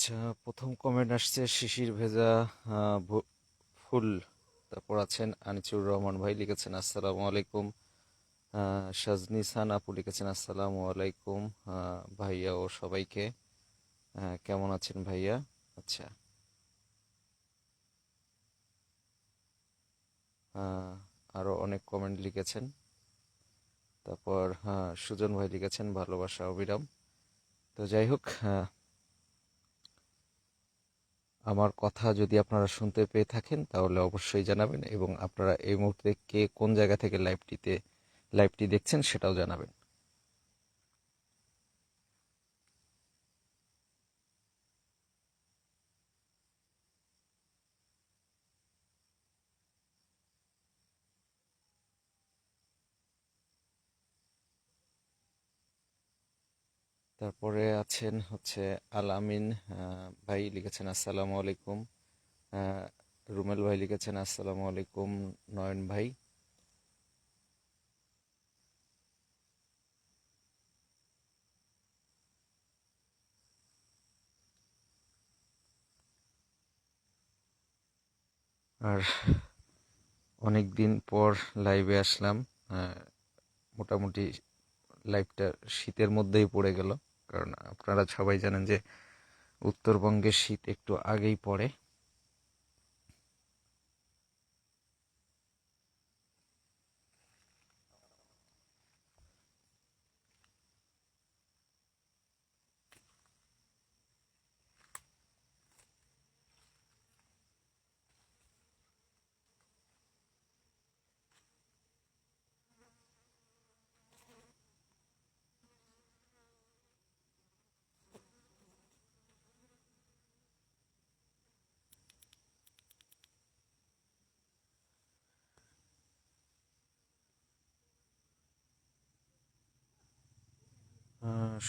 আচ্ছা, প্রথম কমেন্ট আসছে শিশির ভেজা ফুল। তারপর আছেন আনিচুর রহমান ভাই লিখেছেন আসসালামু আলাইকুম। সাজনি সান আপু লিখেছেন আসসালামু আলাইকুম ভাইয়া ও সবাইকে। কেমন আছেন ভাইয়া? আচ্ছা। আহ, আরো অনেক কমেন্ট লিখেছেন। তারপর সুজন ভাই লিখেছেন ভালোবাসা অবিরাম। তো যাই হোক, আমার কথা যদি আপনারা শুনতে পেয়ে থাকেন তাহলে অবশ্যই জানাবেন, এবং আপনারা এই মুহূর্তে কে কোন জায়গা থেকে লাইভটি দেখছেন সেটাও জানাবেন। তারপরে আছেন হচ্ছে আল আমিন ভাই লিখেছেন আসসালামু আলাইকুম। আহ, রুমেল ভাই লিখেছেন আসসালামু আলাইকুম। নয়ন ভাই। আর অনেক দিন পর লাইভে আসলাম। আহ, মোটামুটি লাইভটা শীতের মধ্যেই পড়ে গেল, কারণ আপনারা সবাই জানেন যে উত্তরবঙ্গের শীত একটু আগেই পড়ে।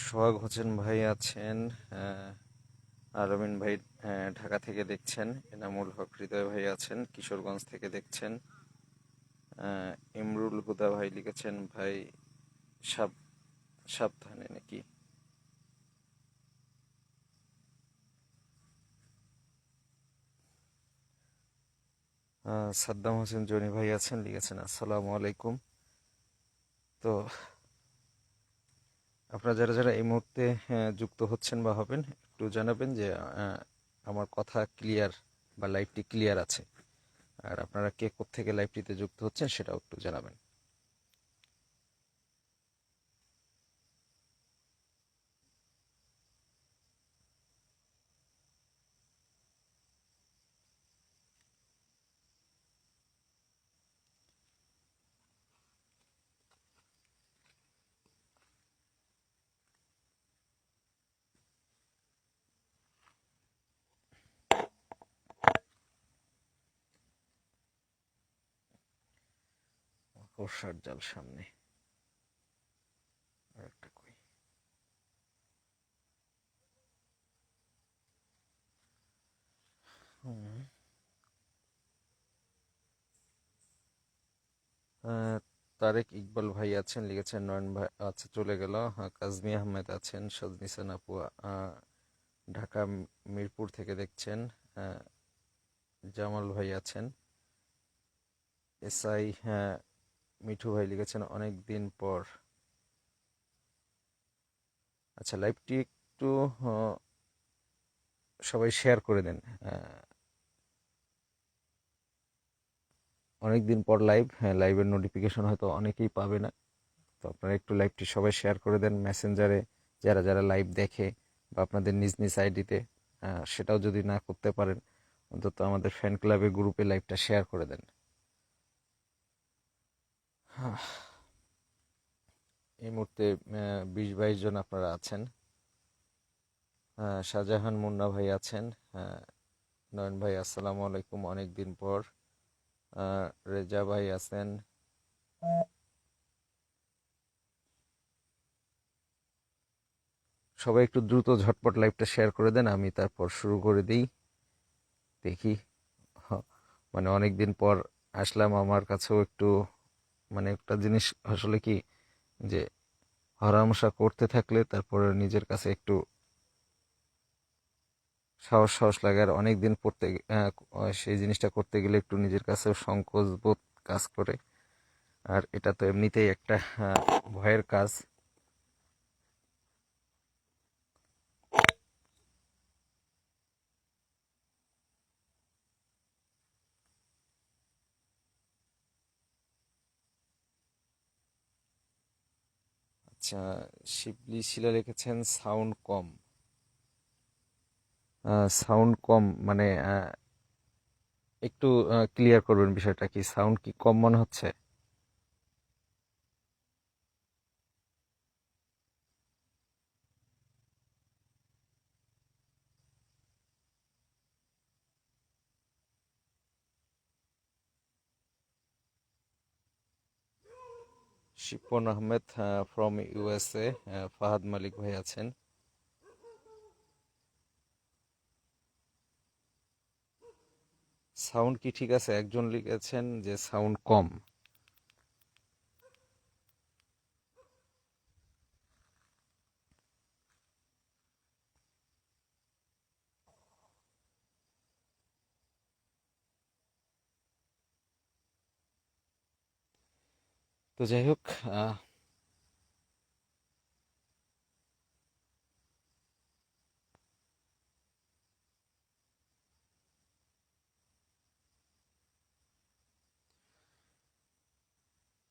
সোহাগ হোসেন ভাই আছেন। আহ, আলামিন ভাই ঢাকা থেকে দেখছেন। এনামুল হক হৃদয় ভাই আছেন কিশোরগঞ্জ থেকে দেখছেন। ইমরুল হুদা ভাই লিখেছেন ভাই সাব সাবধানে নাকি। সাদ্দাম হোসেন জনি ভাই আছেন লিখেছেন আসসালামু আলাইকুম। তো আপনারা যারা যারা এই মুহূর্তে যুক্ত হচ্ছেন বা হবেন, একটু জানাবেন যে আমার কথা ক্লিয়ার বা লাইভটি ক্লিয়ার আছে। আর আপনারা কে কোত্থেকে লাইভটিতে যুক্ত হচ্ছেন সেটাও একটু জানাবেন। বর্ষার জাল সামনে। আর একটা কই। হুম। তারেক ইকবাল ভাই আছেন লিখেছেন নয়ন ভাই আচ্ছা চলে গেল। কাজমি আহমেদ আছেন, সজনিসান আপু ঢাকা মিরপুর থেকে দেখছেন। আহ, জামাল ভাই আছেন। এসআই মিঠু ভাই লিখেছেন অনেক দিন পর। আচ্ছা, লাইভটি একটু আহ, সবাই শেয়ার করে দেন। অনেক দিন পর লাইভ, হ্যাঁ, লাইভের নোটিফিকেশন হয়তো অনেকেই পাবে না। তো আপনারা একটু লাইভটি সবাই শেয়ার করে দেন মেসেঞ্জারে, যারা যারা লাইভ দেখে, বা আপনাদের নিজ নিজ আইডিতে। সেটাও যদি না করতে পারেন, অন্তত আমাদের ফ্যান ক্লাবে গ্রুপে লাইভটা শেয়ার করে দেন। আহ, এই মুহূর্তে 20-22 জন আপনারা আছেন। শাহজাহান মুন্না ভাই আছেন। আহ, নয়ন ভাই আসসালামু আলাইকুম, অনেক দিন পর। রেজা ভাই আছেন। সবাই একটু দ্রুত ঝটপট লাইভটা শেয়ার করে দেন, আমি তারপর শুরু করে দিই। দেখি। হ, মানে অনেক দিন পর আসলাম, আমার কাছেও একটু মানে একটা জিনিস আসলে কি, যে হরহামেশা করতে থাকলে তারপরে নিজের কাছে একটু সাহস সাহস লাগে। আর অনেক দিন সেই জিনিসটা করতে গেলে একটু নিজের কাছেও সংকোচ বোধ কাজ করে। আর এটা তো এমনিতেই একটা ভয়ের কাজ। আচ্ছা, শিবলি শিলা লিখেছেন সাউন্ড কম। সাউন্ড কম মানে একটু ক্লিয়ার করবেন বিষয়টা, কি সাউন্ড কি কম মনে হচ্ছে? শিপন আহমেদ ফ্রম ইউএসএ, ফাহাদ মালিক ভাই আছেন। সাউন্ড কি ঠিক আছে? একজন লিখেছেন যে সাউন্ড কম। তো যাই হোক, আহ,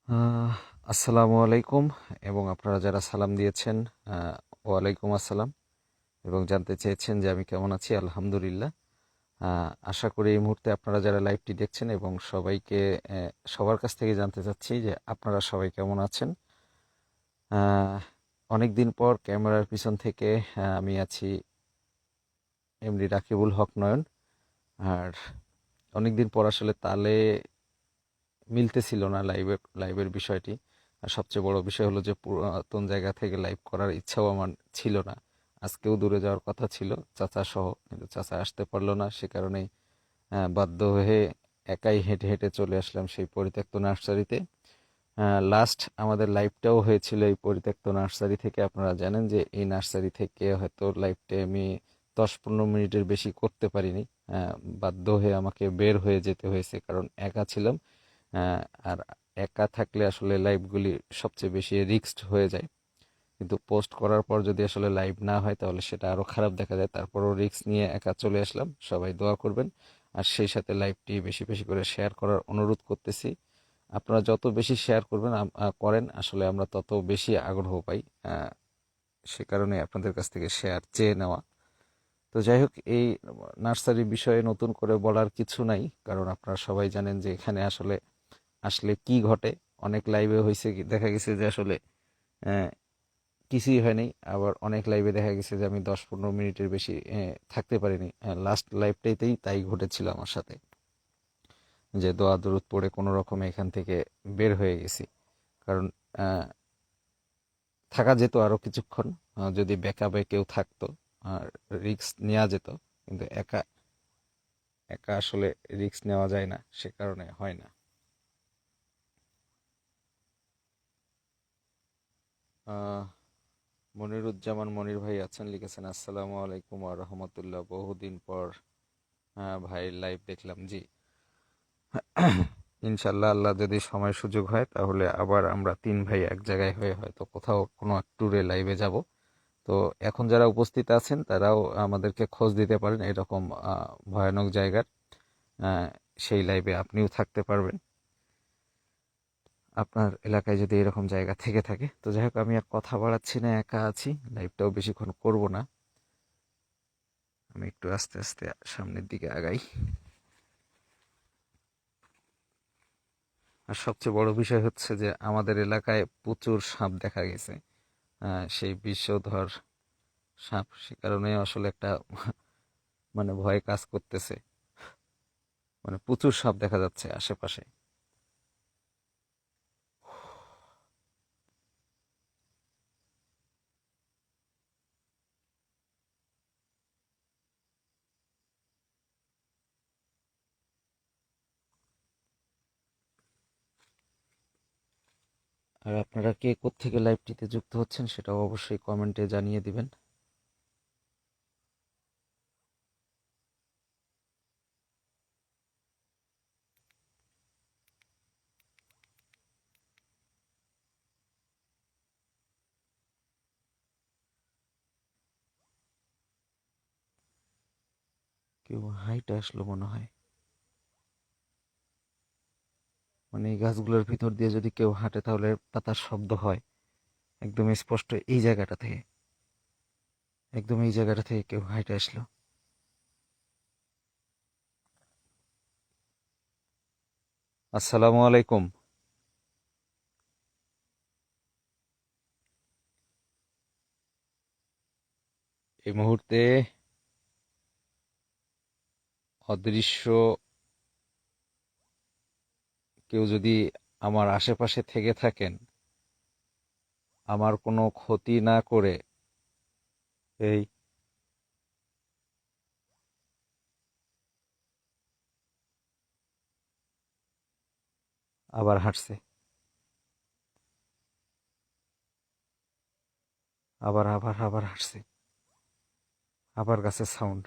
আহ, আসসালামু আলাইকুম। এবং আপনারা যারা সালাম দিয়েছেন, ওয়ালাইকুম আসসালাম। এবং জানতে চেয়েছেন যে আমি কেমন আছি, আলহামদুলিল্লাহ। আশা করি এই মুহূর্তে আপনারা যারা লাইভটি দেখছেন এবং সবার কাছ থেকে জানতে চাচ্ছি যে আপনারা সবাই কেমন আছেন। অনেক দিন পর ক্যামেরার পিছন থেকে আমি আছি, এমডি রাকিবুল হক নয়ন। আর অনেকদিন পর আসলে তালে মিলতেছিল না লাইভের বিষয়টি। আর সবচেয়ে বড় বিষয় হলো যে পুরাতন জায়গা থেকে লাইভ করার ইচ্ছাও আমার ছিল না। আজকেও দূরে যাওয়ার কথা ছিল চাচা সহ, কিন্তু চাচা আসতে পারলো না। সে কারণেই বাধ্য হয়ে একাই হেঁটে হেঁটে চলে আসলাম সেই পরিত্যক্ত নার্সারিতে। লাস্ট আমাদের লাইভটাও হয়েছিল এই পরিত্যক্ত নার্সারি থেকে। আপনারা জানেন যে এই নার্সারি থেকে হয়তো লাইভটা আমি 10-15 মিনিটের বেশি করতে পারিনি। আহ, বাধ্য হয়ে আমাকে বের হয়ে যেতে হয়েছে, কারণ একা ছিলাম। আহ, আর একা থাকলে আসলে লাইভগুলি সবচেয়ে বেশি রিস্কড হয়ে যায়। কিন্তু পোস্ট করার পর যদি আসলে লাইভ না হয় তাহলে সেটা আরো খারাপ দেখা যায়। তারপরও রিস্ক নিয়ে একা চলে আসলাম। সবাই দোয়া করবেন। আর সেই সাথে লাইভটি বেশি বেশি করে শেয়ার করার অনুরোধ করতেছি। আপনারা যত বেশি শেয়ার করবেন করেন, আসলে আমরা তত বেশি আগ্রহ পাই। আহ, সে কারণে আপনাদের কাছ থেকে শেয়ার চেয়ে নেওয়া। তো যাই হোক, এই নার্সারি বিষয়ে নতুন করে বলার কিছু নাই, কারণ আপনারা সবাই জানেন যে এখানে আসলে আসলে কি ঘটে। অনেক লাইভে হয়েছে কি, দেখা গেছে যে আসলে আহ, কিছুই হয়নি। আবার অনেক লাইভে দেখা গেছে যে আমি 10-15 মিনিটের বেশি থাকতে পারিনি। লাস্ট লাইভটাইতেই তাই ঘটেছিল আমার সাথে, যে দোয়া দরুদ পড়ে কোনো রকমে এখান থেকে বের হয়ে গেছি। কারণ আহ, থাকা যেত আরো কিছুক্ষণ, যদি ব্যাকআপে কেউ থাকতো, আর রিস্ক নেওয়া যেত। কিন্তু একা একা আসলে রিস্ক নেওয়া যায় না, সে কারণে হয় না। আহ, মনিরুজ্জামান মনির ভাই আছেন, লিখেছেন আসসালামু আলাইকুম ওয়া রাহমাতুল্লাহ, বহুদিন পর ভাই লাইভ দেখলাম। জি, ইনশাল্লাহ আল্লাহ যদি সময় সুযোগ হয় তাহলে আবার আমরা তিন ভাই এক জায়গায় হয়ে হয়তো কোথাও কোনো এক ট্যুরে লাইভে যাব। তো এখন যারা উপস্থিত আছেন তারাও আমাদেরকে খোঁজ দিতে পারেন এরকম ভয়ানক জায়গার। আহ, সেই লাইভে আপনিও থাকতে পারবেন আপনার এলাকায় যদি এরকম জায়গা থেকে থাকে। তো যাই হোক, আমি আর কথা বাড়াচ্ছি না, একা আছি, লাইভটাও বেশিক্ষণ করব না। আমি একটু আস্তে আস্তে সামনের দিকে আগাই। আর সবচেয়ে বড় বিষয় হচ্ছে যে আমাদের এলাকায় প্রচুর সাপ দেখা গেছে। সেই বিষধর সাপ, সে কারণে আসলে একটা মানে ভয় কাজ করতেছে। মানে প্রচুর সাপ দেখা যাচ্ছে আশেপাশে। আর আপনারা কে কোত্থেকে লাইভটিতে যুক্ত হচ্ছেন সেটাও অবশ্যই কমেন্টে জানিয়ে দিবেন। কেউ হাইটে আসলো মনে হয়। মানে এই গাছগুলোর ভিতর দিয়ে যদি কেউ হাঁটে তাহলে পাতার শব্দ হয় একদম স্পষ্ট। এই জায়গাটা থেকে, একদম এই জায়গাটা থেকে কেউ হাইটে আসলো। আসসালামু আলাইকুম। এই মুহূর্তে অদৃশ্য কেউ যদি আমার আশেপাশে থেকে থাকেন, আমার কোনো ক্ষতি না করে, এই আবার হাঁটছে, আবার আবার আবার হাঁটছে, আবার গাছের সাউন্ড।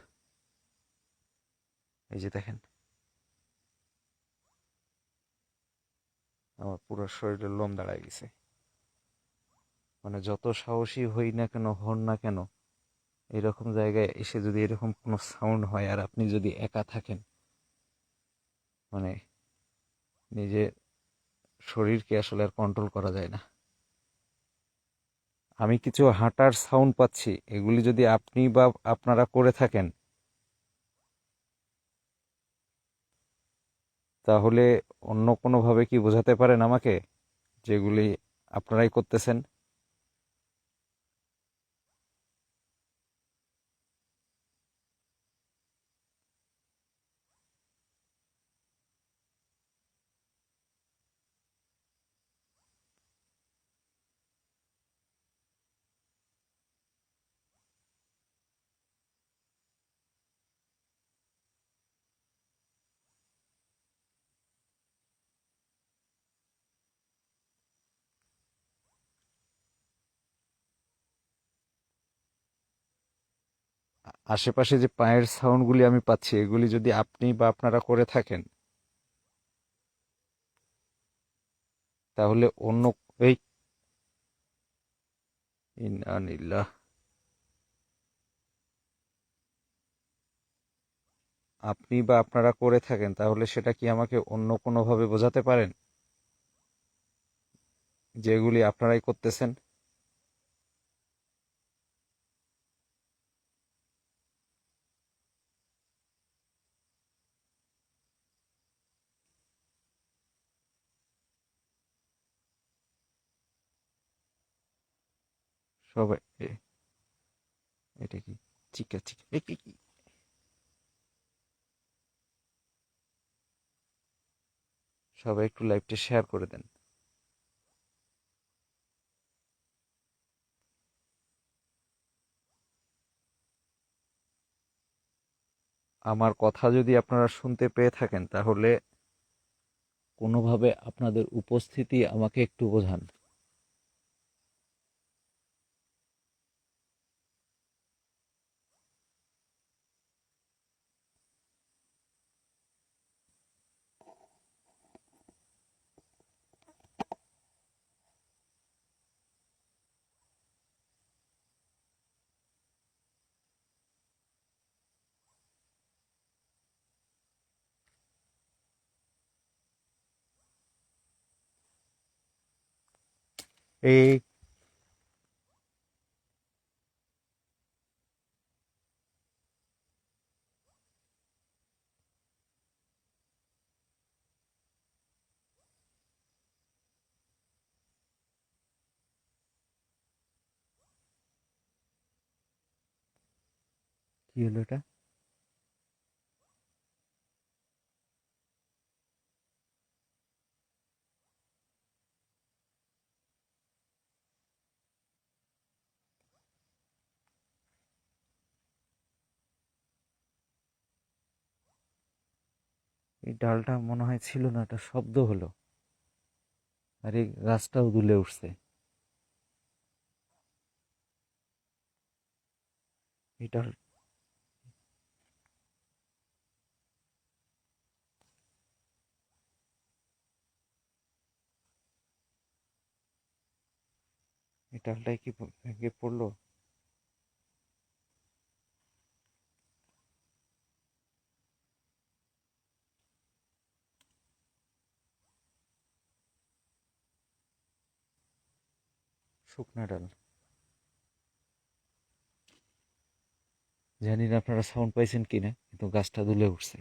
এই যে দেখেন, আমার পুরো শরীরের লোম দাঁড়ায় গেছে। মানে যত সাহসী হই না কেন, হন না কেন, এরকম জায়গায় এসে যদি এরকম কোনো সাউন্ড হয় আর আপনি যদি একা থাকেন, মানে নিজের শরীরকে আসলে আর কন্ট্রোল করা যায় না। আমি কিছু হাঁটার সাউন্ড পাচ্ছি, এগুলি যদি আপনি বা আপনারা করে থাকেন তাহলে অন্য কোনোভাবে কি বোঝাতে পারেন আমাকে যেগুলি আপনারাই করতেছেন? আশেপাশে যে পায়ের সাউন্ডগুলি আমি পাচ্ছি, এগুলি যদি আপনি বা আপনারা করে থাকেন তাহলে অন্য, এই ইন্নালিল্লাহ, আপনি বা আপনারা করে থাকেন তাহলে সেটা কি আমাকে অন্য কোনোভাবে বোঝাতে পারেন যেগুলি আপনারাই করতেছেন? সবাই এটা কি চিকা চিকা, সবাই একটু লাইভটা শেয়ার করে দেন। আমার কথা যদি আপনারা শুনতে পেয়ে থাকেন তাহলে কোনোভাবে আপনাদের উপস্থিতি আমাকে একটু বোঝান। এই কি হলো এটা? এই ডালটা মনে হয় ছিল না, একটা শব্দ হলো, আর এই গাছটাও দুলে উঠছে। এই ডাল, এই ডালটাই কি ভেঙে পড়লো? শুকনা ডাল। জানি না আপনারা সাউন্ড পাইছেন কিনা, কিন্তু গাছটা দুলে উঠছে।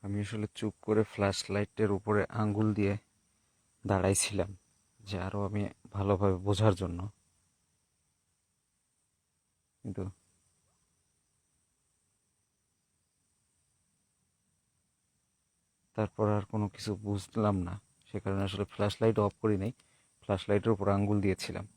আমি আসলে চুপ করে ফ্ল্যাশ লাইটের উপরে আঙ্গুল দিয়ে দাঁড়াইছিলাম, যে আরো আমি ভালোভাবে বোঝার জন্য। কিন্তু তারপর আর কোনো কিছু বুঝলাম না, সে কারণে আসলে ফ্ল্যাশ লাইট অফ করি নাই, ফ্ল্যাশ লাইটের উপর আঙ্গুল দিয়েছিলাম।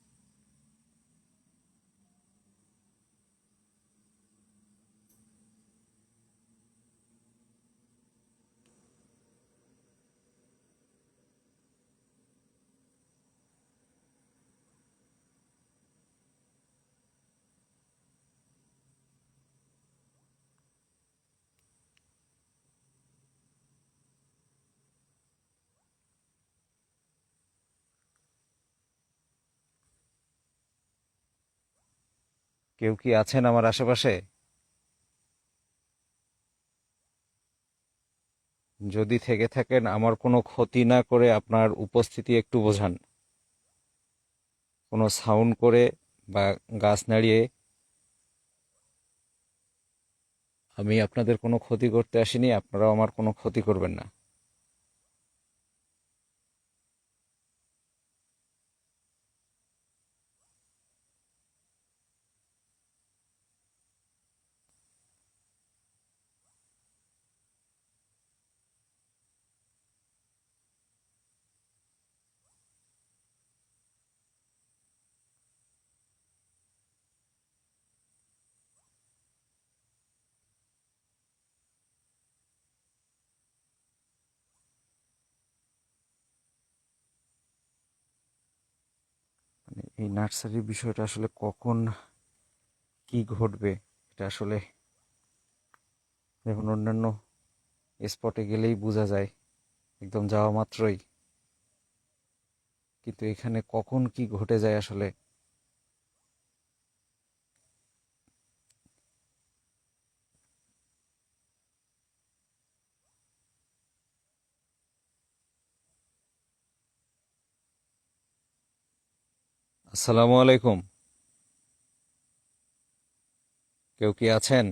কেউ কি আছেন আমার আশেপাশে? যদি থেকে থাকেন, আমার কোনো ক্ষতি না করে আপনার উপস্থিতি একটু বোঝান। কোনো সাউন্ড করে বা গাছ নাড়িয়ে আমি আপনাদের কোনো ক্ষতি করতে আসিনি, আপনারাও আমার কোনো ক্ষতি করবেন না। মানে এই নার্সারির বিষয়টা আসলে কখন কি ঘটবে, এটা আসলে দেখুন, অন্যান্য স্পটে গেলেই বোঝা যায় একদম যাওয়া মাত্রই, কিন্তু এখানে কখন কি ঘটে যায় আসলে। আসসালামু আলাইকুম। কেউ কি আছেন?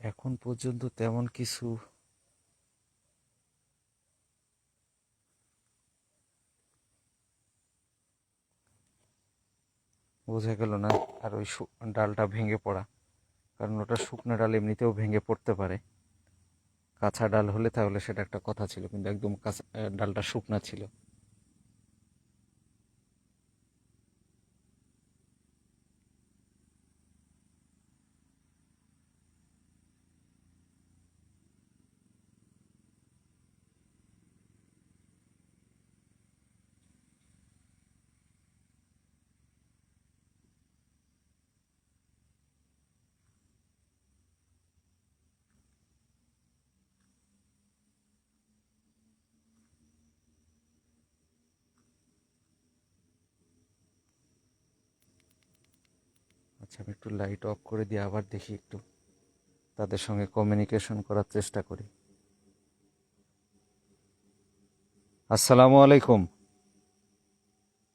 এখন পর্যন্ত তেমন কিছু বোঝা গেল না। আর ওই ডালটা ভেঙে পড়া, কারণ ওটা শুকনো ডাল এমনিতেও ভেঙে পড়তে পারে। কাঁচা ডাল হলে তাহলে সেটা একটা কথা ছিল, কিন্তু একদম কাঁচা ডালটা শুকনা ছিল। আচ্ছা, আমি একটু লাইট অফ করে দিয়ে আবার দেখি, একটু তাদের সঙ্গে কমিউনিকেশন করার চেষ্টা করি। আসসালামু আলাইকুম।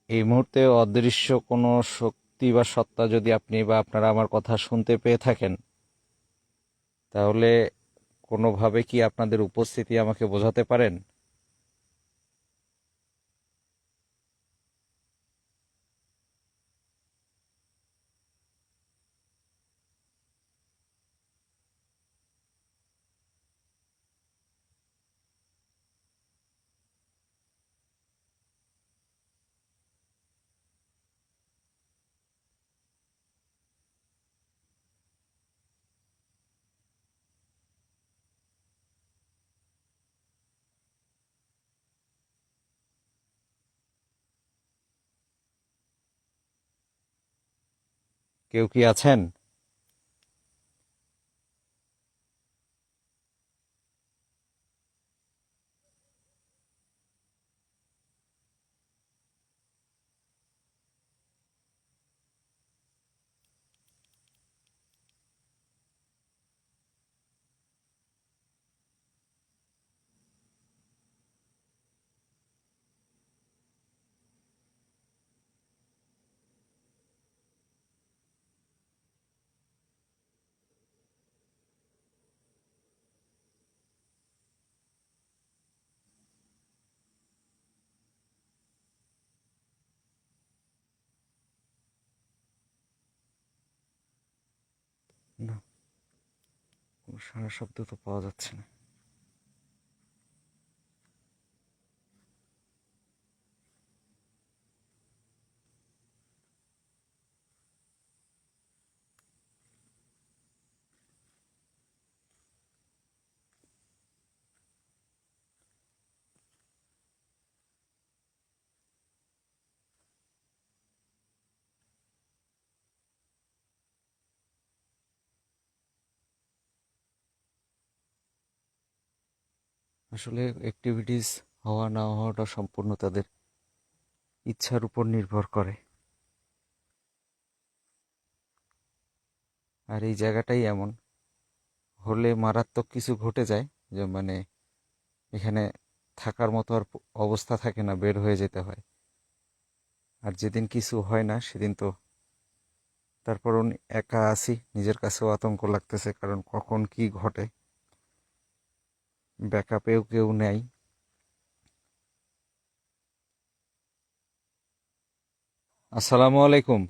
এই মুহূর্তে অদৃশ্য কোনো শক্তি বা সত্তা যদি আপনি বা আপনারা আমার কথা শুনতে পেয়ে থাকেন, তাহলে কোনোভাবে কি আপনাদের উপস্থিতি আমাকে বোঝাতে পারেন? কেউ কি আছেন? না, কোনো সাড়া শব্দ তো পাওয়া যাচ্ছে না। আসলে অ্যাক্টিভিটিস হওয়া না হওয়াটা সম্পূর্ণ তাদের ইচ্ছার উপর নির্ভর করে। আর এই জায়গাটাই এমন, হলে মারাত্মক কিছু ঘটে যায়, যে মানে এখানে থাকার মতো আর অবস্থা থাকে না, বের হয়ে যেতে হয়। আর যেদিন কিছু হয় না সেদিন তো তারপর একা আছি, নিজের কাছেও আতঙ্ক লাগতেছে, কারণ কখন কি ঘটে, ব্যাকআপেও কেউ নেই। আসসালামু আলাইকুম।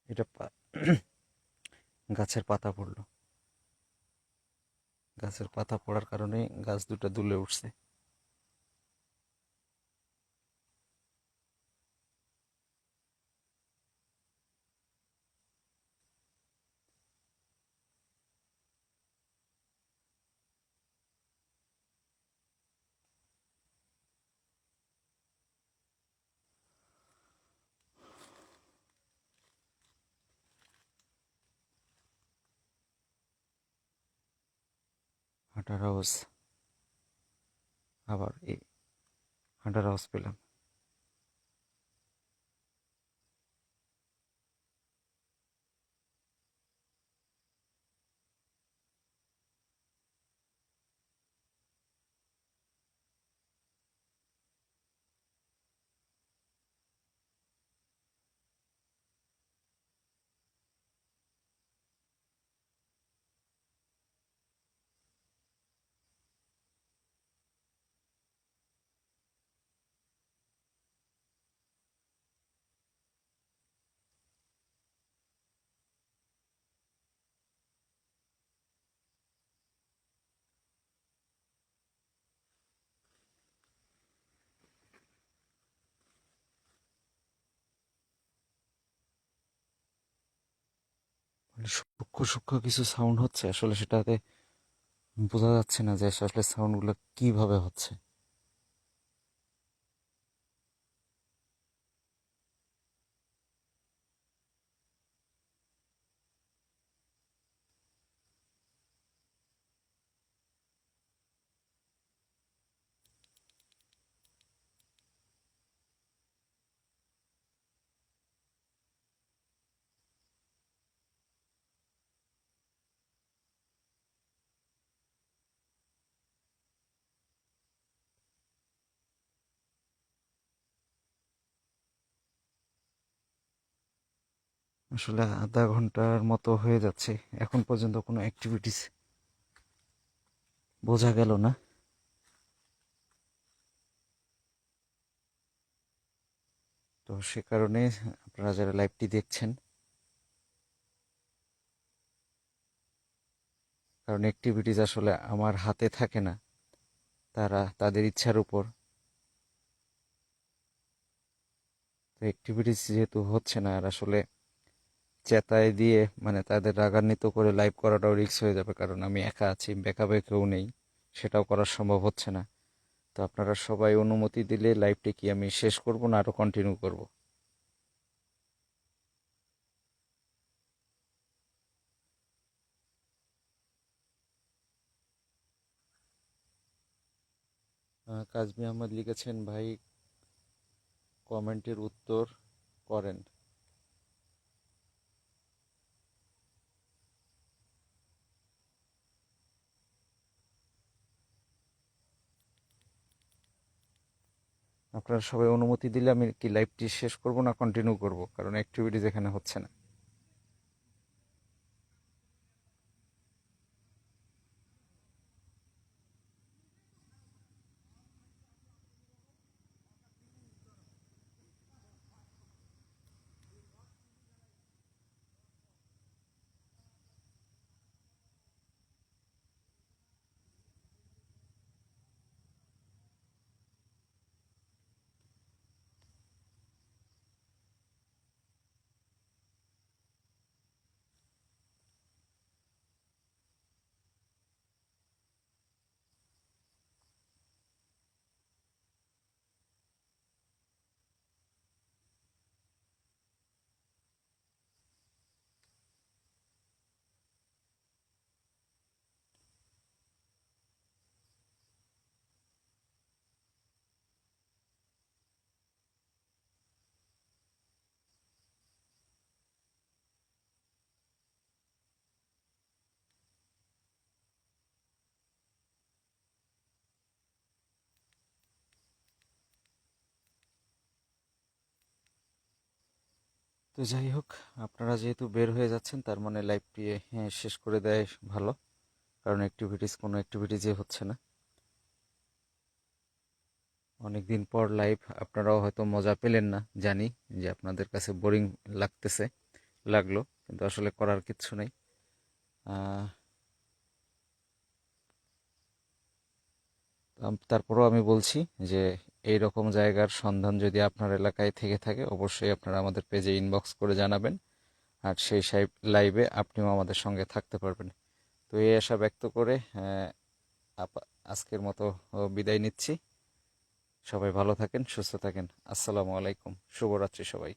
এটা গাছের পাতা পড়লো। গাছের পাতা পড়ার কারণে গাছ দুটো দুলে উঠছে। হাঁটার আওয়াজ, আবার এই হাঁটার আওয়াজ পেলাম। মানে সূক্ষ্ম সূক্ষ্ম কিছু সাউন্ড হচ্ছে, আসলে সেটাতে বোঝা যাচ্ছে না যে আসলে সাউন্ডগুলো কিভাবে হচ্ছে। আসলে আধা ঘন্টার মতো হয়ে যাচ্ছে, এখন পর্যন্ত কোনো অ্যাক্টিভিটিস বোঝা গেল না। তো সে কারণে আপনারা যারা লাইভটি দেখছেন, কারণ অ্যাক্টিভিটিস আসলে আমার হাতে থাকে না, তারা তাদের ইচ্ছার উপর। তো অ্যাক্টিভিটিস যেহেতু হচ্ছে না, আর আসলে চেতায় দিয়ে মানে তাদের রাগান্বিত করে লাইভ করাটাও রিস্ক হয়ে যাবে, কারণ আমি একা আছি, ব্যাকআপে কেউ নেই, সেটাও করা সম্ভব হচ্ছে না। তো আপনারা সবাই অনুমতি দিলে লাইভটি কি আমি শেষ করব না আরো কন্টিনিউ করব? কাজী আহমদ লিখেছেন, ভাই কমেন্টের উত্তর করেন। আপনারা সবাই অনুমতি দিলে আমি কি লাইভটি শেষ করব না কন্টিনিউ করব, কারণ অ্যাক্টিভিটিস এখানে হচ্ছে না। তো যাই হোক, আপনারা যেহেতু বের হয়ে যাচ্ছেন, তার মানে লাইভটি শেষ করে দেয় ভালো, কারণ কোনো অ্যাক্টিভিটিসই হচ্ছে না। অনেকদিন পর লাইভ, আপনারাও হয়তো মজা পেলেন না জানি, যে আপনাদের কাছে বোরিং লাগলো, কিন্তু আসলে করার কিচ্ছু নেই। আহ, তারপরেও আমি বলছি যে এই রকম জায়গার সন্ধান যদি আপনার এলাকায় থেকে থাকে, অবশ্যই আপনারা আমাদের পেজে ইনবক্স করে জানাবেন, আর সেই লাইভে আপনিও আমাদের সঙ্গে থাকতে পারবেন। তো এই আশা ব্যক্ত করে আজকের মতো বিদায় নিচ্ছি। সবাই ভালো থাকেন, সুস্থ থাকেন। আসসালামু আলাইকুম, শুভরাত্রি সবাই।